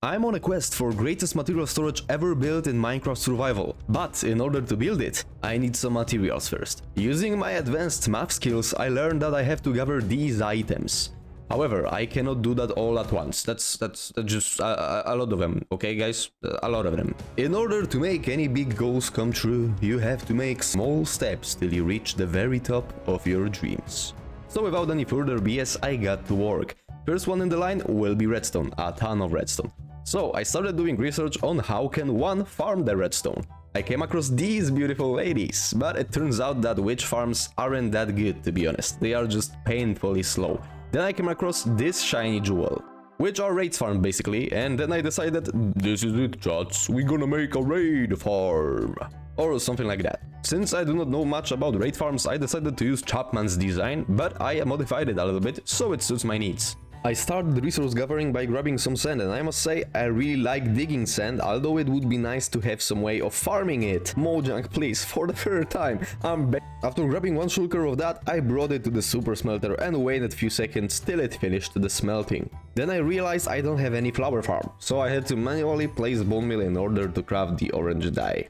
I'm on a quest for greatest material storage ever built in Minecraft Survival, but in order to build it, I need some materials first. Using my advanced math skills, I learned that I have to gather these items. However, I cannot do that all at once. That's just a lot of them, okay guys? A lot of them. In order to make any big goals come true, you have to make small steps till you reach the very top of your dreams. So without any further BS, I got to work. First one in the line will be redstone, a ton of redstone. So I started doing research on how can one farm the redstone. I came across these beautiful ladies, but it turns out that witch farms aren't that good, to be honest. They are just painfully slow. Then I came across this shiny jewel, which are raids farm basically, and then I decided, this is it chats, we gonna make a raid farm. Or something like that. Since I do not know much about raid farms, I decided to use Chapman's design, but I modified it a little bit so it suits my needs. I started resource gathering by grabbing some sand, and I must say I really like digging sand, although it would be nice to have some way of farming it. Mojang, please, for the third time, I'm back. After grabbing one shulker of that, I brought it to the super smelter and waited a few seconds till it finished the smelting. Then I realized I don't have any flower farm, so I had to manually place bone meal in order to craft the orange dye.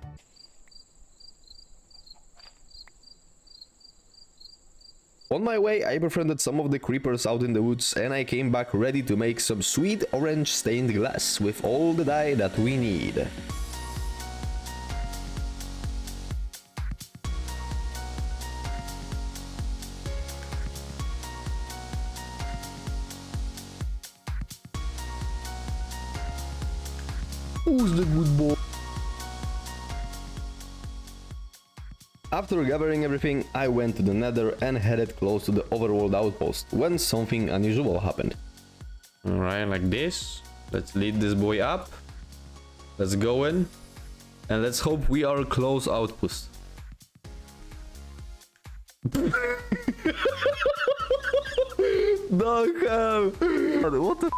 On my way, I befriended some of the creepers out in the woods, and I came back ready to make some sweet orange stained glass with all the dye that we need. Who's the good boy? After gathering everything, I went to the nether and headed close to the overworld outpost when something unusual happened. Alright, like this. Let's lead this boy up. Let's go in. And let's hope we are close outpost. What the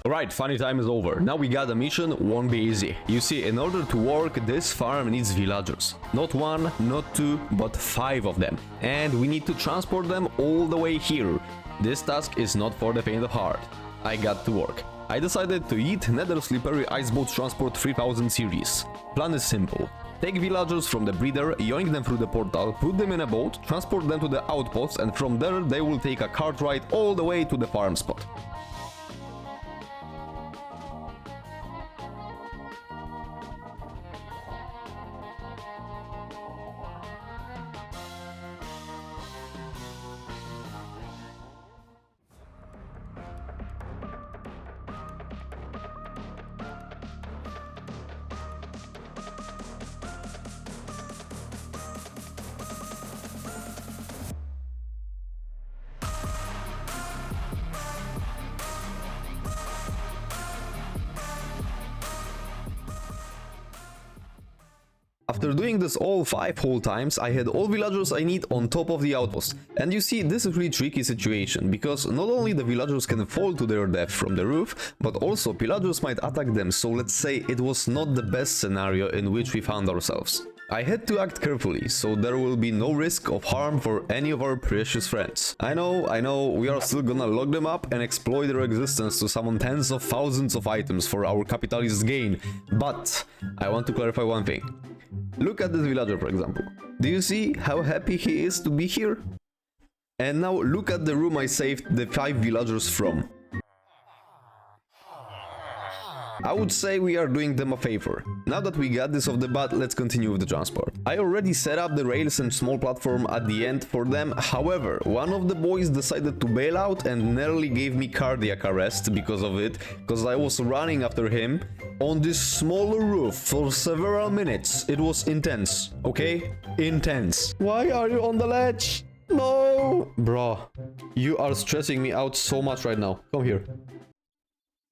Alright, funny time is over. Now we got a mission, won't be easy. You see, in order to work, this farm needs villagers. Not one, not two, but 5 of them. And we need to transport them all the way here. This task is not for the faint of heart. I got to work. I decided to eat Nether Slippery Iceboat Transport 3000 series. Plan is simple. Take villagers from the breeder, yoink them through the portal, put them in a boat, transport them to the outpost, and from there they will take a cart ride all the way to the farm spot. After doing this all 5 whole times, I had all villagers I need on top of the outpost. And you see, this is a really tricky situation, because not only the villagers can fall to their death from the roof, but also pillagers might attack them, so let's say it was not the best scenario in which we found ourselves. I had to act carefully, so there will be no risk of harm for any of our precious friends. I know, we are still gonna lock them up and exploit their existence to summon tens of thousands of items for our capitalist gain, but I want to clarify one thing. Look at this villager, for example. Do you see how happy he is to be here? And now look at the room I saved the 5 villagers from. I would say we are doing them a favor. Now that we got this off the bat, let's continue with the transport. I already set up the rails and small platform at the end for them. However, one of the boys decided to bail out and nearly gave me cardiac arrest because of it, because I was running after him on this smaller roof for several minutes. It was intense, okay? Intense. Why are you on the ledge? No! Bro, you are stressing me out so much right now. Come here.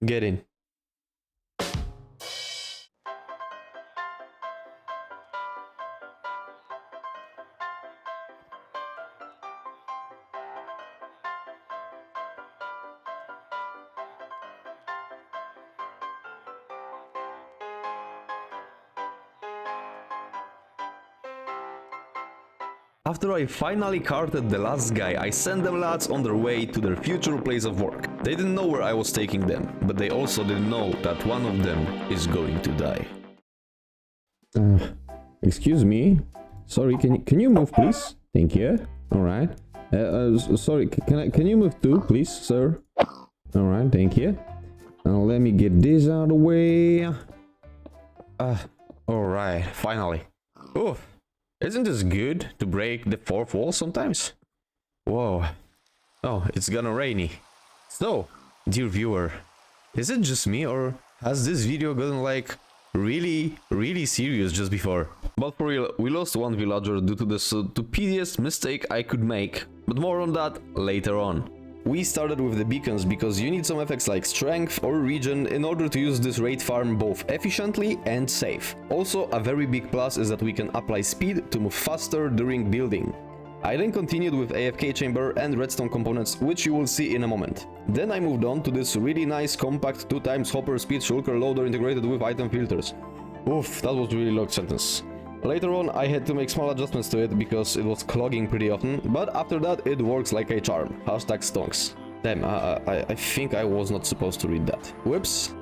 Get in. After I finally carted the last guy, I sent them lads on their way to their future place of work. They didn't know where I was taking them, but they also didn't know that one of them is going to die. Excuse me. Sorry, can you move, please? Thank you. All right. Sorry, can you move too, please, sir? All right, thank you. Now let me get this out of the way. All right, finally. Oh, isn't this good to break the fourth wall sometimes? Whoa. Oh, it's gonna rainy. So, dear viewer, is it just me or has this video gotten like really serious just before? But for real, we lost one villager due to the stupidest mistake I could make, but more on that later on. We started with the beacons because you need some effects like strength or regen in order to use this raid farm both efficiently and safe. Also, a very big plus is that we can apply speed to move faster during building. I then continued with AFK chamber and redstone components, which you will see in a moment. Then I moved on to this really nice compact 2x hopper speed shulker loader integrated with item filters. Oof, that was really long sentence. Later on I had to make small adjustments to it because it was clogging pretty often, but after that it works like a charm. Hashtag stonks. Damn, I think I was not supposed to read that. Whoops.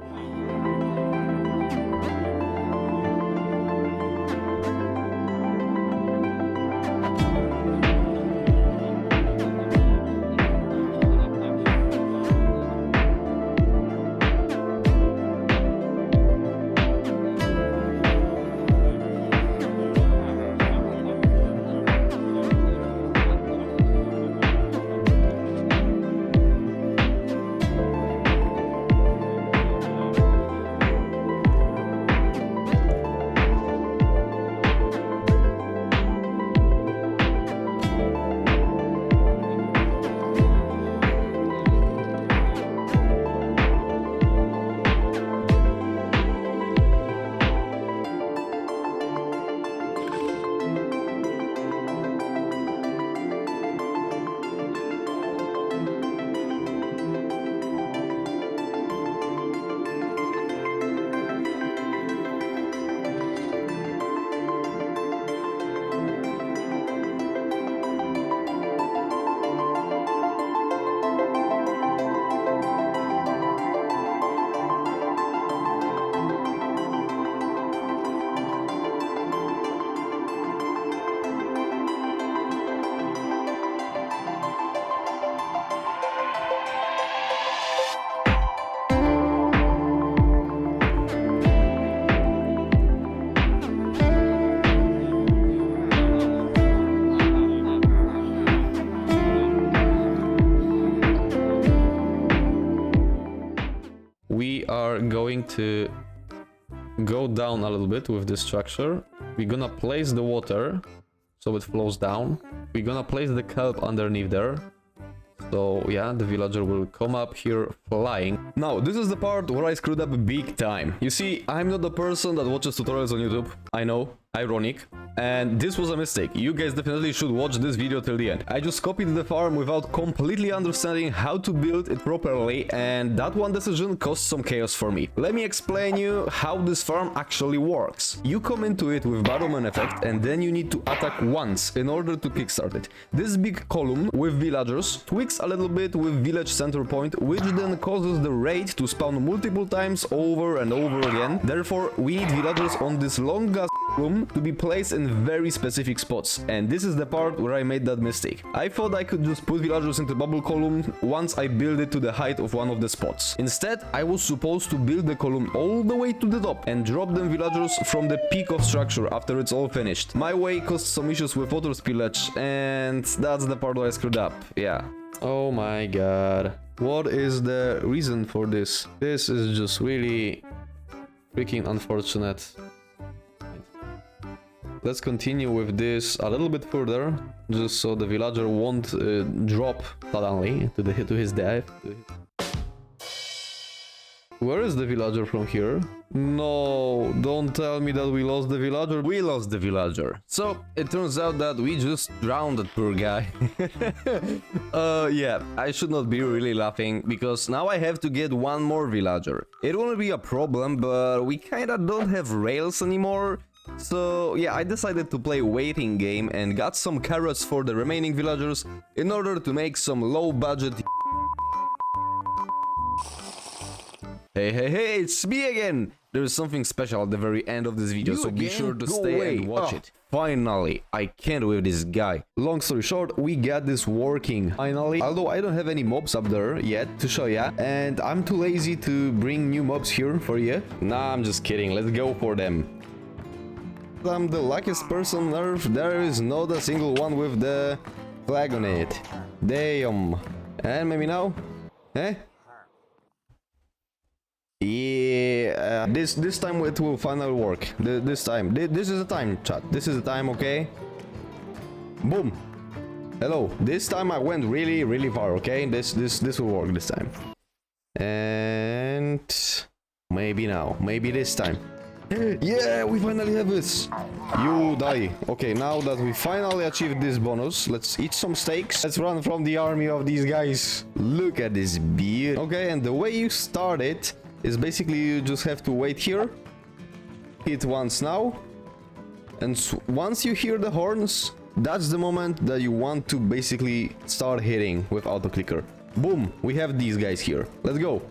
We are going to go down a little bit with this structure. We're gonna place the water so it flows down. We're gonna place the kelp underneath there. So yeah, the villager will come up here flying. Now, this is the part where I screwed up big time. You see, I'm not the person that watches tutorials on YouTube. I know, ironic. And this was a mistake. You guys definitely should watch this video till the end. I just copied the farm without completely understanding how to build it properly, and that one decision caused some chaos for me. Let me explain you how this farm actually works. You come into it with Battleman effect, and then you need to attack once in order to kickstart it. This big column with villagers tweaks a little bit with village center point, which then causes the raid to spawn multiple times over and over again. Therefore, we need villagers on this long ass room to be placed in very specific spots, and this is the part where I made that mistake. I thought I could just put villagers into bubble column once I build it to the height of one of the spots. Instead, I was supposed to build the column all the way to the top and drop them villagers from the peak of structure after it's all finished. My way caused some issues with water spillage, and that's the part where I screwed up. Yeah. Oh my god. What is the reason for this? This is just really freaking unfortunate. Let's continue with this a little bit further, just so the villager won't drop suddenly to his death. Where is the villager from here? No, don't tell me that we lost the villager. We lost the villager. So, it turns out that we just drowned that poor guy. Yeah, I should not be really laughing, because now I have to get one more villager. It won't be a problem, but we kinda don't have rails anymore. So yeah, I decided to play waiting game and got some carrots for the remaining villagers in order to make some low budget. Hey, it's me again! There is something special at the very end of this video, so be sure to stay and watch it. Finally, I can't with this guy. Long story short, we got this working finally. Although I don't have any mobs up there yet to show ya, and I'm too lazy to bring new mobs here for you. Nah, I'm just kidding, let's go for them. I'm the luckiest person on earth. There is not a single one with the flag on it. Damn. And maybe now? Eh? Yeah, this time it will finally work. This time, this is the time, chat. This is the time, okay? Boom. Hello. This time I went really far, okay? This will work this time. And maybe now, maybe this time. Yeah, we finally have this. You die. Okay, now that we finally achieved this bonus, let's eat some steaks. Let's run from the army of these guys. Look at this beauty. Okay, and the way you start it is basically you just have to wait here, hit once now, and once you hear the horns, that's the moment that you want to basically start hitting with auto clicker. Boom, we have these guys here. Let's go.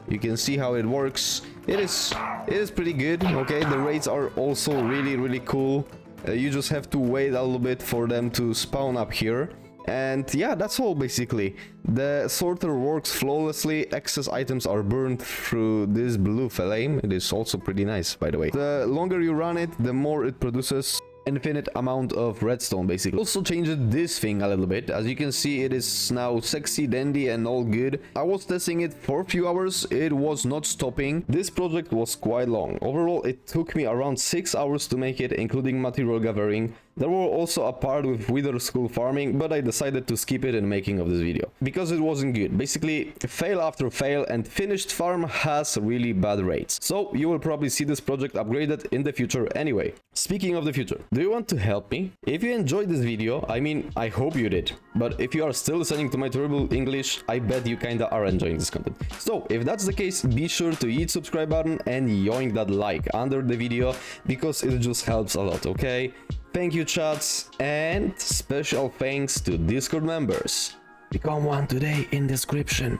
You can see how it works. It is pretty good. Okay, the raids are also really cool. You just have to wait a little bit for them to spawn up here. And yeah, that's all basically. The sorter works flawlessly. Excess items are burned through this blue flame. It is also pretty nice, by the way. The longer you run it, the more it produces infinite amount of redstone basically. Also changed this thing a little bit. As you can see, it is now sexy, dandy and all good. I was testing it for a few hours. It was not stopping. This project was quite long. Overall, it took me around 6 hours to make it, including material gathering. There were also a part with wither skull farming, but I decided to skip it in making of this video because it wasn't good. Basically, fail after fail, and finished farm has really bad rates. So you will probably see this project upgraded in the future anyway. Speaking of the future, do you want to help me? If you enjoyed this video, I mean, I hope you did. But if you are still listening to my terrible English, I bet you kinda are enjoying this content. So if that's the case, be sure to hit subscribe button and yoink that like under the video because it just helps a lot, okay? Thank you, chats, and special thanks to Discord members. Become one today in description.